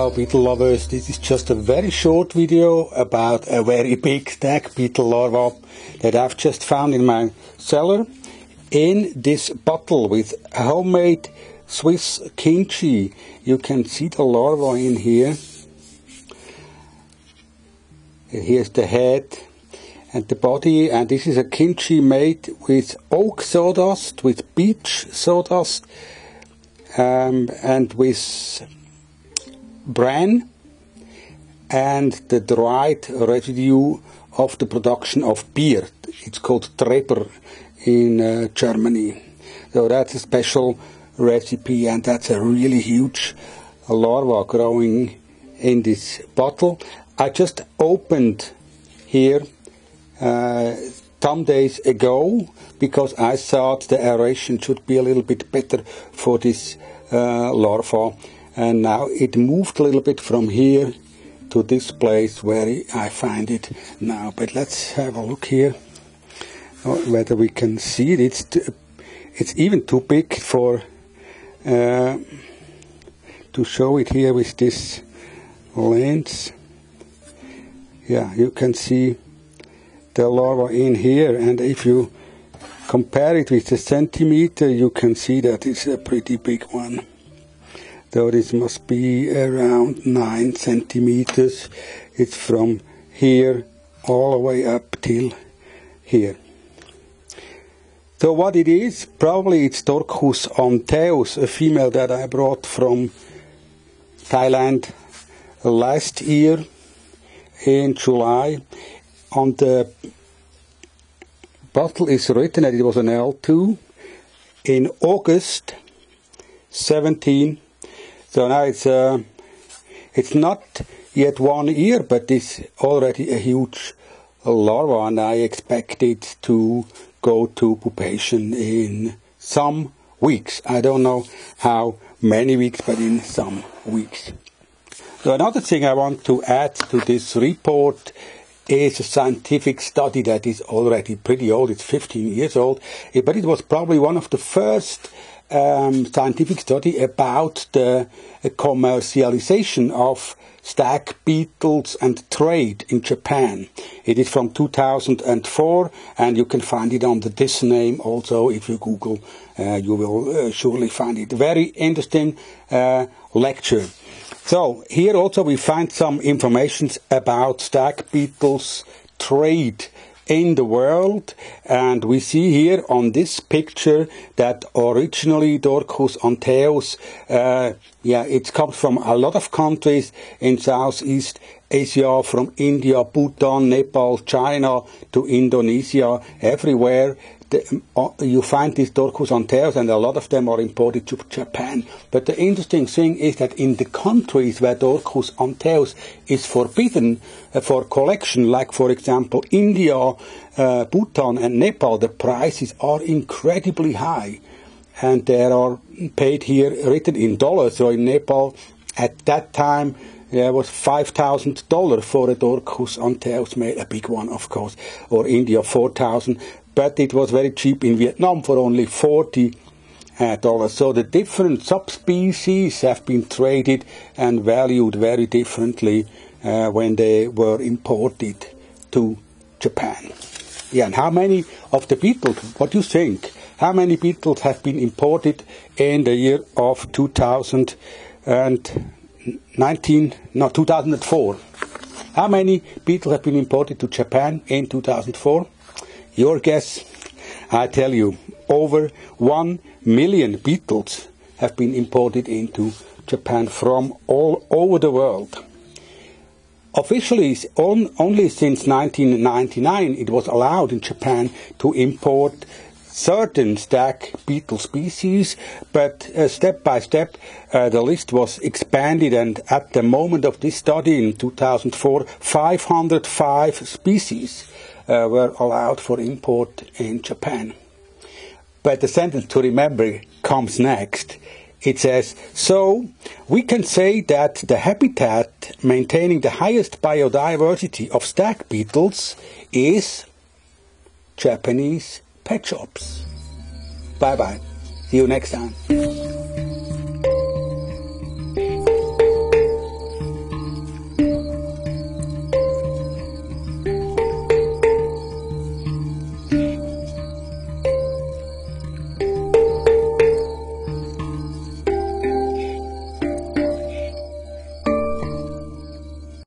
Hello beetle lovers, this is just a very short video about a very big stag beetle larva that I've just found in my cellar in this bottle with homemade Swiss Kinshi. You can see the larva in here. Here's the head and the body, and this is a Kinshi made with oak sawdust, with beech sawdust, and with bran and the dried residue of the production of beer. It's called Treber in Germany. So that's a special recipe, and that's a really huge larva growing in this bottle. I just opened here some days ago because I thought the aeration should be a little bit better for this larva. And now it moved a little bit from here to this place where I find it now. But let's have a look here, whether we can see it. It's even too big for to show it here with this lens. Yeah, you can see the larva in here, and if you compare it with the centimeter, you can see that it's a pretty big one. So this must be around 9 centimeters. It's from here all the way up till here. So what it is, probably it's Dorcus antaeus, a female that I brought from Thailand last year in July. On the bottle is written that it was an L2 in August 17. So now it's not yet 1 year, but it's already a huge larva, and I expect it to go to pupation in some weeks. I don't know how many weeks, but in some weeks. So another thing I want to add to this report is a scientific study that is already pretty old. It's 15 years old, but it was probably one of the first scientific study about the commercialization of stag beetles and trade in Japan. It is from 2004, and you can find it under this name also. If you Google, you will surely find it. Very interesting lecture. So here also we find some information about stag beetles trade in the world, and we see here on this picture that originally Dorcus antaeus, it comes from a lot of countries in Southeast Asia, from India, Bhutan, Nepal, China to Indonesia. Everywhere you find this Dorcus antaeus, and a lot of them are imported to Japan. But the interesting thing is that in the countries where Dorcus antaeus is forbidden for collection, like for example India, Bhutan and Nepal, the prices are incredibly high, and they are paid here written in dollars. So in Nepal at that time there was $5,000 for a Dorcus antaeus male, a big one of course, or India $4,000. But it was very cheap in Vietnam for only $40. So the different subspecies have been traded and valued very differently when they were imported to Japan. Yeah, and how many of the beetles, what do you think? How many beetles have been imported in the year of 2004? How many beetles have been imported to Japan in 2004? Your guess? I tell you, over 1 million beetles have been imported into Japan from all over the world. Officially, only since 1999 it was allowed in Japan to import certain stag beetle species, but step by step the list was expanded, and at the moment of this study in 2004, 505 species were allowed for import in Japan. But the sentence to remember comes next. It says, so we can say that the habitat maintaining the highest biodiversity of stag beetles is Japanese pet shops. Bye bye. See you next time.